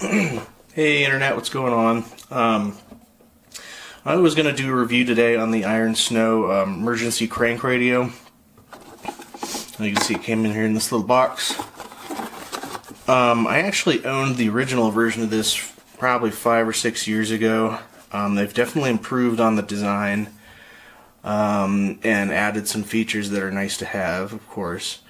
Hey Internet, what's going on? I was going to do a review today on the iRonsnow emergency crank radio. You can see it came in here in this little box. I actually owned the original version of this probably 5 or 6 years ago. They've definitely improved on the design and added some features that are nice to have, of course.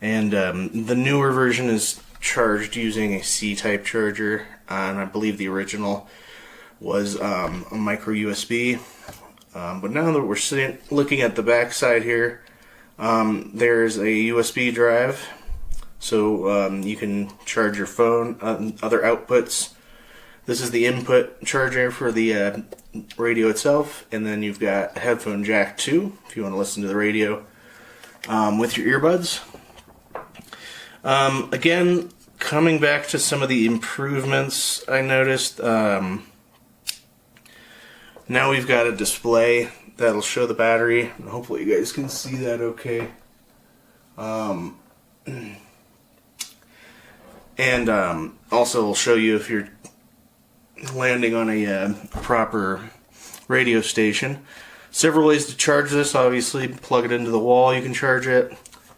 And the newer version is charged using a C-type charger, and I believe the original was a micro USB. But now that we're looking at the back side here, there's a USB drive, so you can charge your phone, other outputs. This is the input charger for the radio itself, and then you've got a headphone jack too, if you want to listen to the radio with your earbuds. Again, coming back to some of the improvements I noticed, now we've got a display that'll show the battery. Hopefully you guys can see that okay. And also will show you if you're landing on a proper radio station. Several ways to charge this. Obviously, plug it into the wall, you can charge it.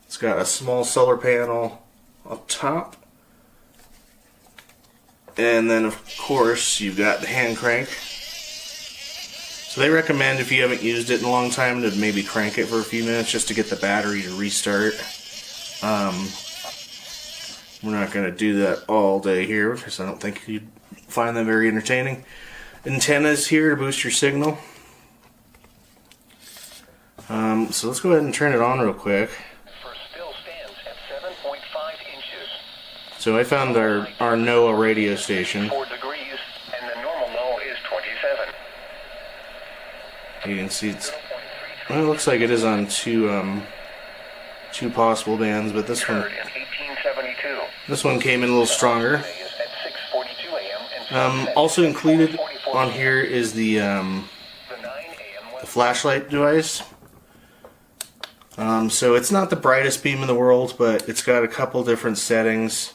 It's got a small solar panel up top, and then of course you've got the hand crank. So they recommend, if you haven't used it in a long time, to maybe crank it for a few minutes just to get the battery to restart. We're not going to do that all day here because I don't think you'd find that very entertaining. Antennas here to boost your signal. So let's go ahead and turn it on real quick. So I found our NOAA radio station. 4 degrees, and the normal NOAA is 27. You can see it looks like it is on two possible bands, but this one came in a little stronger. Also included on here is the flashlight device. So it's not the brightest beam in the world, but it's got a couple different settings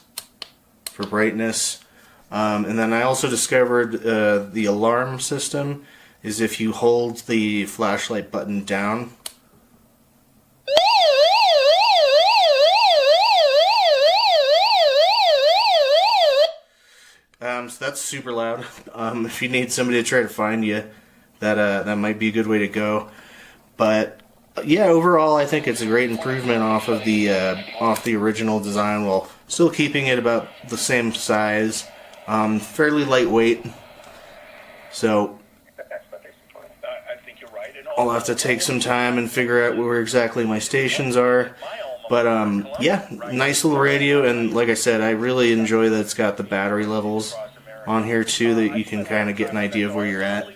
for brightness. And then I also discovered the alarm system is if you hold the flashlight button down. So that's super loud. If you need somebody to try to find you, that might be a good way to go. But yeah, overall, I think it's a great improvement off the original design, while still keeping it about the same size, fairly lightweight. So I'll have to take some time and figure out where exactly my stations are. But yeah, nice little radio, and like I said, I really enjoy that it's got the battery levels on here too, that you can kind of get an idea of where you're at.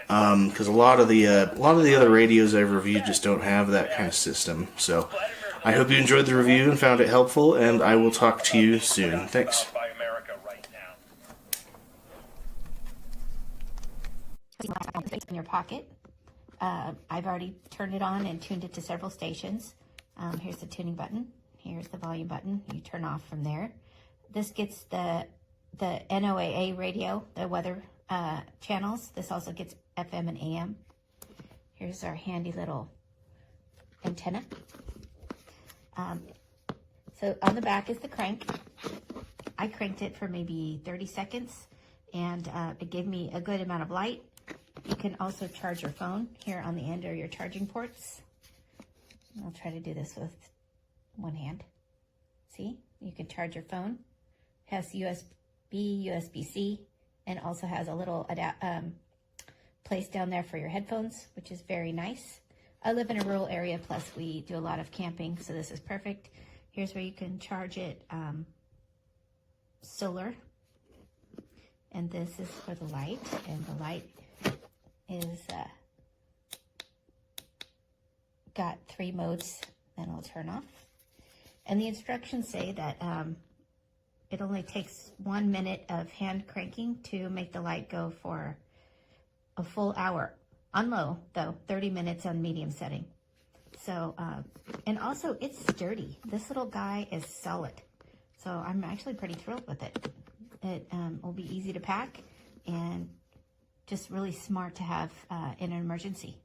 Because a lot of the other radios I've reviewed just don't have that kind of system. So I hope you enjoyed the review and found it helpful, and I will talk to you soon. Thanks. In your pocket. I've already turned it on and tuned it to several stations. Here's the tuning button. Here's the volume button. You turn off from there. This gets the NOAA radio, the weather channels. This also gets FM and AM. Here's our handy little antenna. So on the back is the crank. I cranked it for maybe 30 seconds, and it gave me a good amount of light. You can also charge your phone. Here on the end are your charging ports. I'll try to do this with one hand. See, you can charge your phone. It has USB, USB-C, and also has a little place down there for your headphones, which is very nice. I live in a rural area, plus we do a lot of camping, so this is perfect. Here's where you can charge it solar, and this is for the light, and the light is got 3 modes, then I'll turn off. And the instructions say that it only takes 1 minute of hand cranking to make the light go for a full hour. On low, though, 30 minutes on medium setting. So, and also it's sturdy. This little guy is solid. So I'm actually pretty thrilled with it. It will be easy to pack and just really smart to have in an emergency.